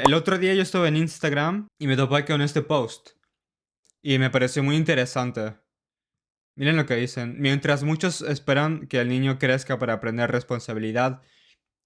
El otro día yo estuve en Instagram y me topé con este post. Y me pareció muy interesante. Miren lo que dicen. Mientras muchos esperan que el niño crezca para aprender responsabilidad,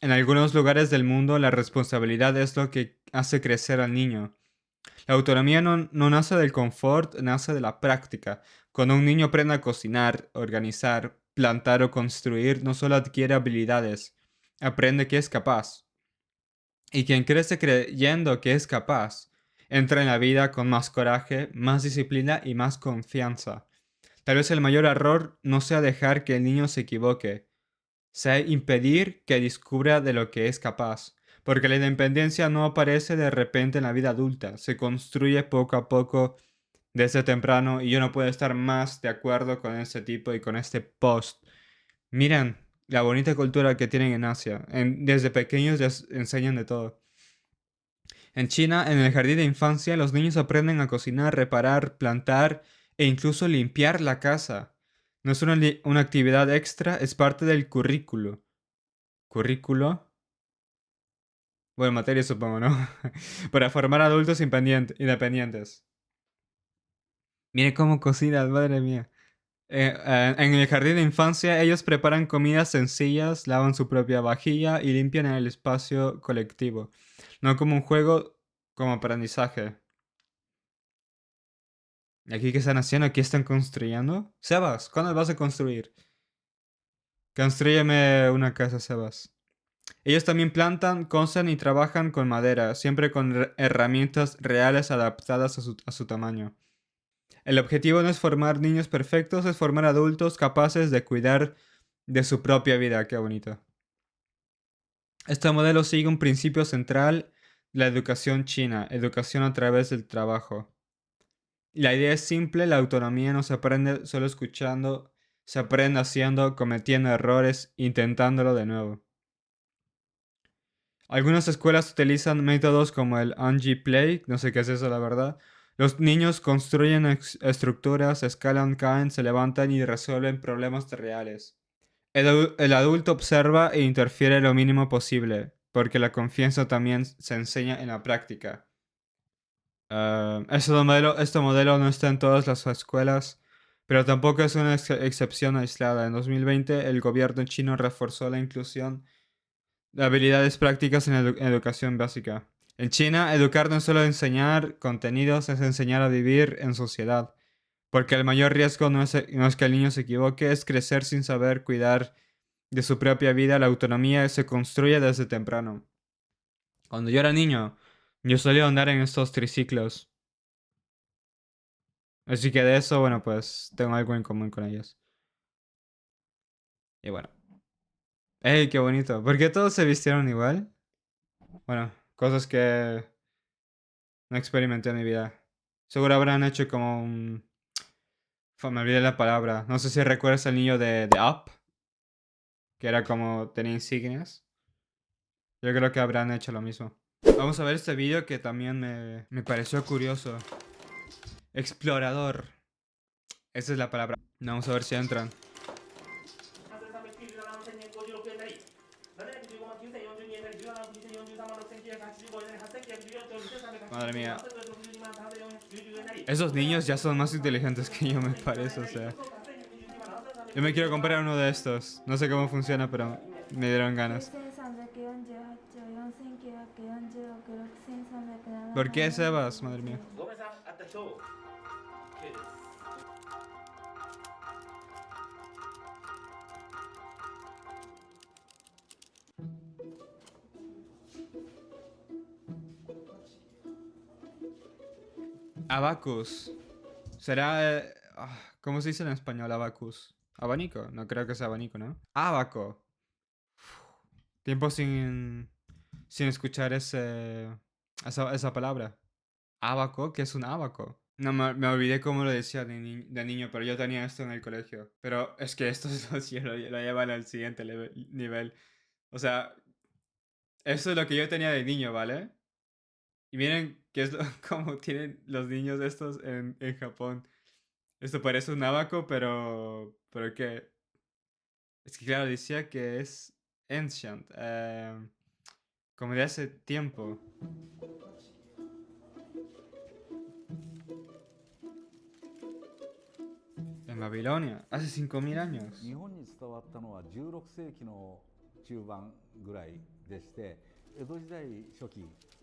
en algunos lugares del mundo la responsabilidad es lo que hace crecer al niño. La autonomía no nace del confort, nace de la práctica. Cuando un niño aprende a cocinar, organizar, plantar o construir, no solo adquiere habilidades, aprende que es capaz. Y quien crece creyendo que es capaz, entra en la vida con más coraje, más disciplina y más confianza. Tal vez el mayor error no sea dejar que el niño se equivoque, sea impedir que descubra de lo que es capaz. Porque la independencia no aparece de repente en la vida adulta, se construye poco a poco desde temprano y yo no puedo estar más de acuerdo con este tipo y con este post. Miren la bonita cultura que tienen en Asia. Desde pequeños les enseñan de todo. En China, en el jardín de infancia, los niños aprenden a cocinar, reparar, plantar e incluso limpiar la casa. No es una actividad extra, es parte del currículo. ¿Currículo? Bueno, materia supongo, ¿no? Para formar adultos independientes. Miren cómo cocinan, madre mía. En el jardín de infancia, ellos preparan comidas sencillas, lavan su propia vajilla y limpian el espacio colectivo. No como un juego, como aprendizaje. ¿Y aquí qué están haciendo? ¿Aquí están construyendo? Sebas, ¿cuándo vas a construir? Construyeme una casa, Sebas. Ellos también plantan, cosen y trabajan con madera, siempre con herramientas reales adaptadas a su tamaño. El objetivo no es formar niños perfectos, es formar adultos capaces de cuidar de su propia vida. Qué bonito. Este modelo sigue un principio central, la educación china, educación a través del trabajo. La idea es simple, la autonomía no se aprende solo escuchando, se aprende haciendo, cometiendo errores, intentándolo de nuevo. Algunas escuelas utilizan métodos como el Anji Play, no sé qué es eso la verdad. Los niños construyen estructuras, escalan, caen, se levantan y resuelven problemas reales. El adulto observa e interfiere lo mínimo posible, porque la confianza también se enseña en la práctica. Este modelo no está en todas las escuelas, pero tampoco es una excepción aislada. En 2020, el gobierno chino reforzó la inclusión de habilidades prácticas en educación básica. En China, educar no es solo enseñar contenidos, es enseñar a vivir en sociedad. Porque el mayor riesgo no es que el niño se equivoque, es crecer sin saber cuidar de su propia vida. La autonomía se construye desde temprano. Cuando yo era niño, yo solía andar en estos triciclos. Así que de eso, bueno, pues tengo algo en común con ellos. Y bueno. ¡Ey, qué bonito! ¿Por qué todos se vistieron igual? Bueno, cosas que no experimenté en mi vida. Seguro habrán hecho como un... Me olvidé la palabra. No sé si recuerdas al niño de Up, que era como... tenía insignias. Yo creo que habrán hecho lo mismo. Vamos a ver este vídeo que también me pareció curioso. Explorador. Esa es la palabra. Vamos a ver si entran. Madre mía. Esos niños ya son más inteligentes que yo, me parece, o sea. Yo me quiero comprar uno de estos. No sé cómo funciona, pero me dieron ganas. ¿Por qué Sebas? Madre mía. Abacus. ¿Será... ¿cómo se dice en español abacus? Abanico. No creo que sea abanico, ¿no? Abaco. Tiempo sin escuchar esa palabra. Abaco, ¿qué es un abaco? No, me olvidé cómo lo decía de niño, pero yo tenía esto en el colegio. Pero es que estos dos ya lo llevan al siguiente nivel. O sea, eso es lo que yo tenía de niño, ¿vale? Y miren qué es cómo tienen los niños estos en Japón. Esto parece un abaco, pero... ¿Pero qué? Es que claro, decía que es ancient. Como de hace tiempo. En Babilonia, hace 5000 años. 日本に伝わったのは16世紀の中盤ぐらいでして、江戸時代初期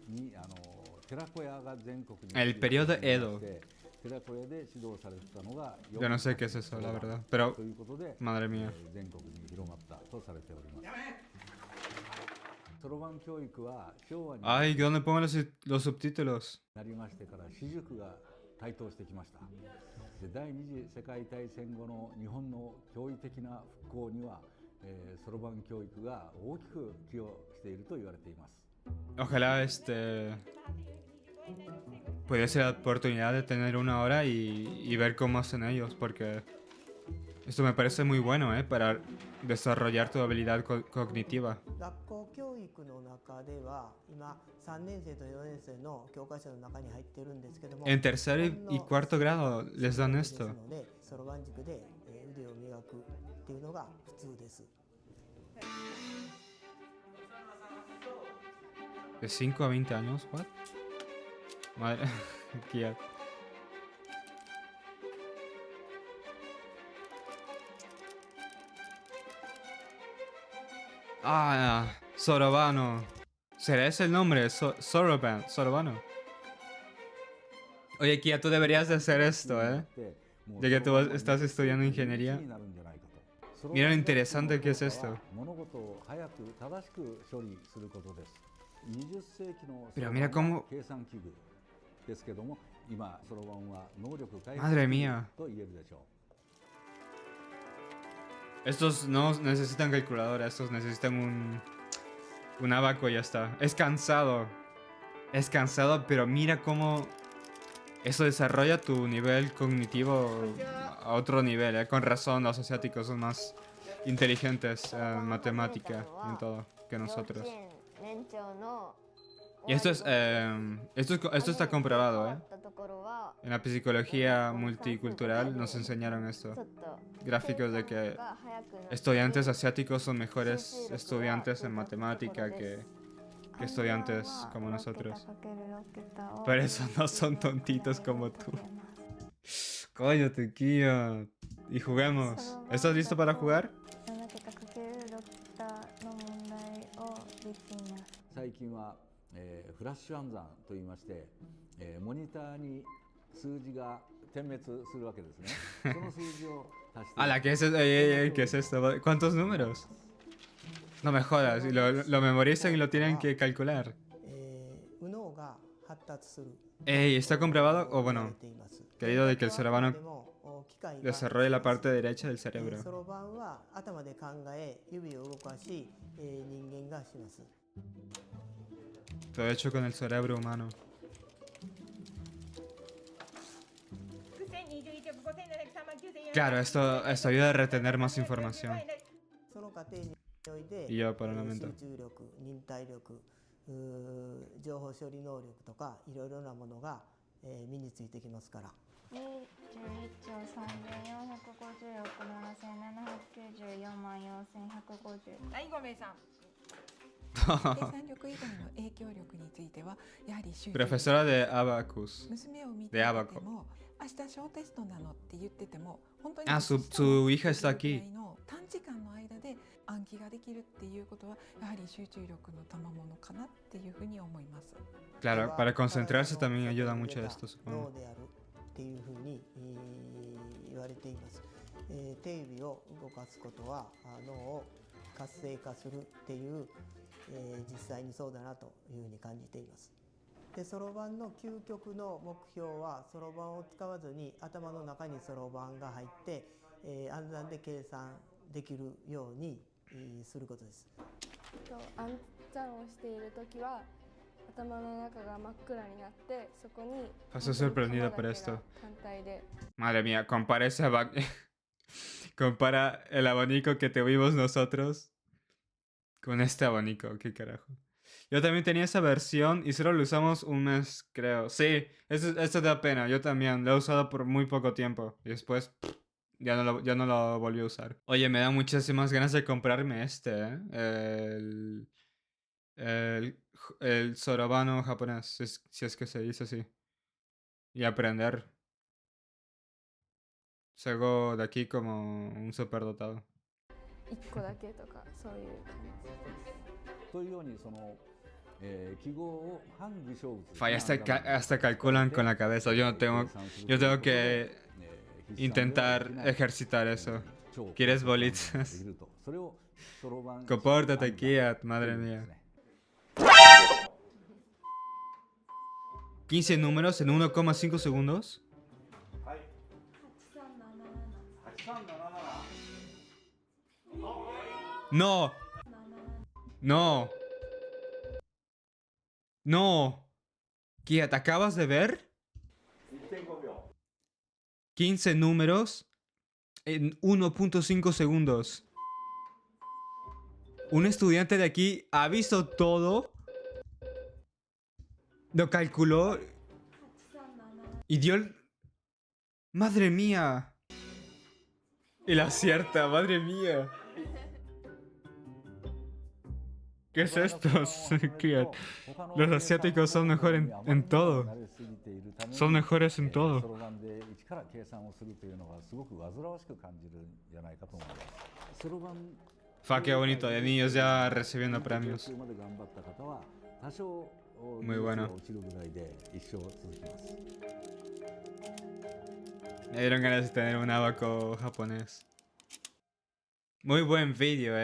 に寺子屋が全国に El periodo Edo. 寺子屋で指導されてたのが Yo no sé qué es eso, la verdad. Pero, ということで、 madre mía. 全国に広まったとされております。そろばん教育は昭和に Ay, ¿dónde pongo los subtítulos? なりましてから私塾が台頭してきました。で、第二次世界大戦後の日本の驚異的な復興にはそろばん教育が大きく寄与していると言われています。 Ojalá pudiese la oportunidad de tener una hora y ver cómo hacen ellos, porque esto me parece muy bueno, para desarrollar tu habilidad cognitiva. 学校教育の中では今3年生と4年生の教科書の中に入っているんですけども、 En tercero y cuarto grado les dan です esto. ので、そろばん塾で腕を磨くっていうのが普通です。 ¿De 5 a 20 años? ¿What? Madre... Kia. Ah, Sorovano. ¿Será ese el nombre? Sorovano. Oye, Kia, tú deberías de hacer esto, ¿eh? Ya que tú estás estudiando ingeniería. Mira lo interesante que es esto. Pero mira cómo... Madre mía. Estos no necesitan calculadora, estos necesitan un abaco y ya está. Es cansado. Es cansado, pero mira cómo... Eso desarrolla tu nivel cognitivo a otro nivel, ¿eh? Con razón, los asiáticos son más inteligentes en matemática y en todo que nosotros. Y esto está comprobado, ¿eh? En la psicología multicultural nos enseñaron esto. Gráficos de que estudiantes asiáticos son mejores estudiantes en matemática que estudiantes como nosotros. Por eso no son tontitos como tú. Cállate, Kia. Y juguemos. ¿Estás listo para jugar? 最近は、フラッシュ暗算といいまして、モニターに数字が点滅するわけですね。その数字を足して ¡Hala! ¿Qué es esto? ¿Qué es esto? ¿Cuántos números? No me jodas, y lo memorizan y lo tienen que calcular. 右脳が発達する Ey, ¿está comprobado? O bueno, と言われています。 querido de que el そろばん cerebro でも機械が desarrolle la parte derecha del cerebro. そろばんは頭で考え指を動かし、人間がします。 Todo hecho con el cerebro humano. Claro, esto ayuda a retener más información. その過程において Y yo por el momento. 集中力、忍耐力、情報処理能力とかいろいろなものが、身についてきますから。 11兆3450億7794万4150。はい、5名さん。計算力以外の影響力についてはやはり集中力 Profesora de Abacus. 娘を見て de いて Abaco. も明日小テストなのって言ってても本当に Ah, su hija está aquí. 短時間の間で暗記ができるっていうことはやはり集中力の賜物かなっていうふうに思います。 Claro, para concentrarse también ayuda mucho esto, supongo. 脳であるっていうふうに、言われています。手指を動かすことは脳を活性化するっていう、実際にそうだなというふうに感じています。で、そろばんの究極の目標はそろばんを使わずに頭の中にそろばんが入って、暗算で計算できるように、することです。暗算をしているときは頭の中が真っ暗になってそこに Paso sorprendida por esto. 単体で Madre mía, compara ese compara el abanico que tuvimos nosotros con este abanico, qué carajo. Yo también tenía esa versión y solo lo usamos un mes, creo. Sí, esto da pena, yo también. Lo he usado por muy poco tiempo. Y después ya no lo volví a usar. Oye, me da muchísimas ganas de comprarme este, ¿eh? El el sorobano japonés, si es que se dice así. Y aprender. Salgo de aquí como un superdotado. 1個だけとかそういう感じです。というようにその、記号を反具象物 Falla, hasta calculan con la cabeza. Yo tengo que intentar ejercitar eso. ¿Quieres bolitas? Compórtate, Kiat, madre mía. 15 números en 1,5 segundos. No. No. No. Kiat, ¿acabas de ver? 15 números en 1,5 segundos. Un estudiante de aquí ha visto todo. Lo calculó. Y dio el... ¡Madre mía! Y la acierta, madre mía. ¿Qué es esto? Kiat? Los asiáticos son mejores en todo. Son mejores en todo. Fa, qué bonito, de niños ya recibiendo premios. Muy bueno. Me dieron ganas de tener un abaco japonés. Muy buen vídeo,